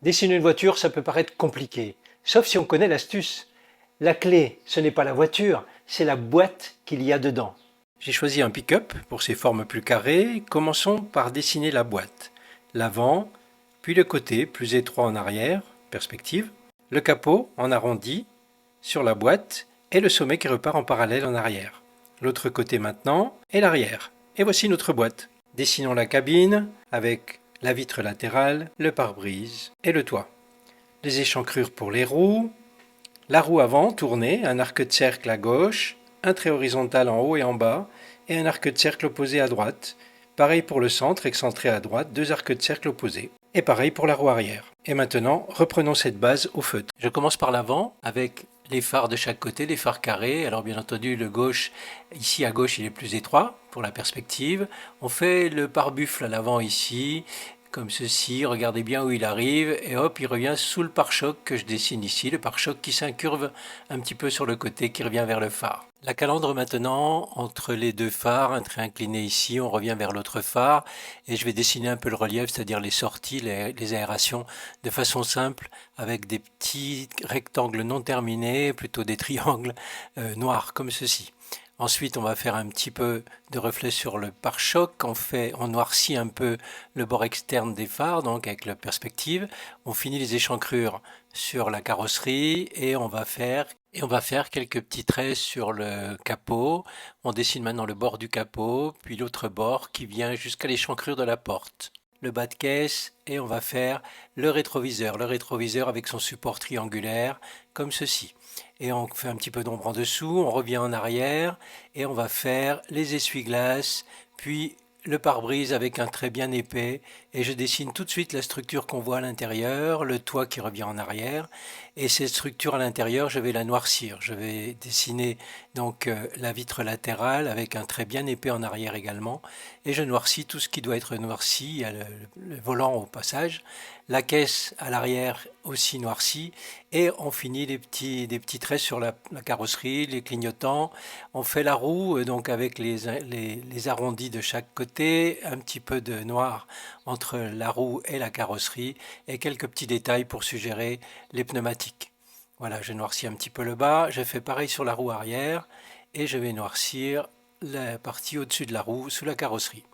Dessiner une voiture, ça peut paraître compliqué, sauf si on connaît l'astuce. La clé, ce n'est pas la voiture, c'est la boîte qu'il y a dedans. J'ai choisi un pick-up pour ses formes plus carrées. Commençons par dessiner la boîte. L'avant, puis le côté plus étroit en arrière, perspective, le capot en arrondi sur la boîte et le sommet qui repart en parallèle en arrière. L'autre côté maintenant et l'arrière. Et voici notre boîte. Dessinons la cabine avec la vitre latérale, le pare-brise et le toit. Les échancrures pour les roues, la roue avant tournée, un arc de cercle à gauche, un trait horizontal en haut et en bas et un arc de cercle opposé à droite. Pareil pour le centre, excentré à droite, deux arcs de cercle opposés. Et pareil pour la roue arrière. Et maintenant, reprenons cette base au feutre. Je commence par l'avant avec les phares de chaque côté, les phares carrés. Alors bien entendu, le gauche, ici à gauche, il est plus étroit pour la perspective. On fait le pare-buffle à l'avant ici, comme ceci. Regardez bien où il arrive et hop, il revient sous le pare-choc que je dessine ici, le pare-choc qui s'incurve un petit peu sur le côté, qui revient vers le phare. La calandre maintenant, entre les deux phares, un trait incliné ici, on revient vers l'autre phare et je vais dessiner un peu le relief, c'est-à-dire les sorties, les aérations, de façon simple, avec des petits rectangles non terminés, plutôt des triangles noirs, comme ceci. Ensuite, on va faire un petit peu de reflet sur le pare-choc. On noircit un peu le bord externe des phares, donc avec la perspective. On finit les échancrures sur la carrosserie et on va faire quelques petits traits sur le capot. On dessine maintenant le bord du capot, puis l'autre bord qui vient jusqu'à l'échancrure de la porte. Le bas de caisse et on va faire le rétroviseur avec son support triangulaire comme ceci. Et on fait un petit peu d'ombre en dessous, on revient en arrière et on va faire les essuie-glaces, puis le pare-brise avec un trait bien épais et je dessine tout de suite la structure qu'on voit à l'intérieur, le toit qui revient en arrière et cette structure à l'intérieur je vais la noircir. Je vais dessiner donc la vitre latérale avec un trait bien épais en arrière également et je noircis tout ce qui doit être noirci, il y a le volant au passage, la caisse à l'arrière aussi noircie et on finit des petits traits sur la carrosserie, les clignotants. On fait la roue donc avec les arrondis de chaque côté, un petit peu de noir entre la roue et la carrosserie et quelques petits détails pour suggérer les pneumatiques. Voilà, je noircis un petit peu le bas, je fais pareil sur la roue arrière et je vais noircir la partie au-dessus de la roue sous la carrosserie.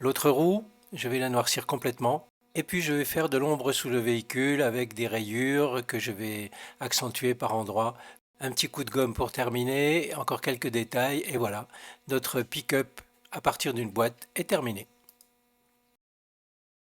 L'autre roue, je vais la noircir complètement. Et puis je vais faire de l'ombre sous le véhicule avec des rayures que je vais accentuer par endroits. Un petit coup de gomme pour terminer, encore quelques détails et voilà, notre pick-up à partir d'une boîte est terminé.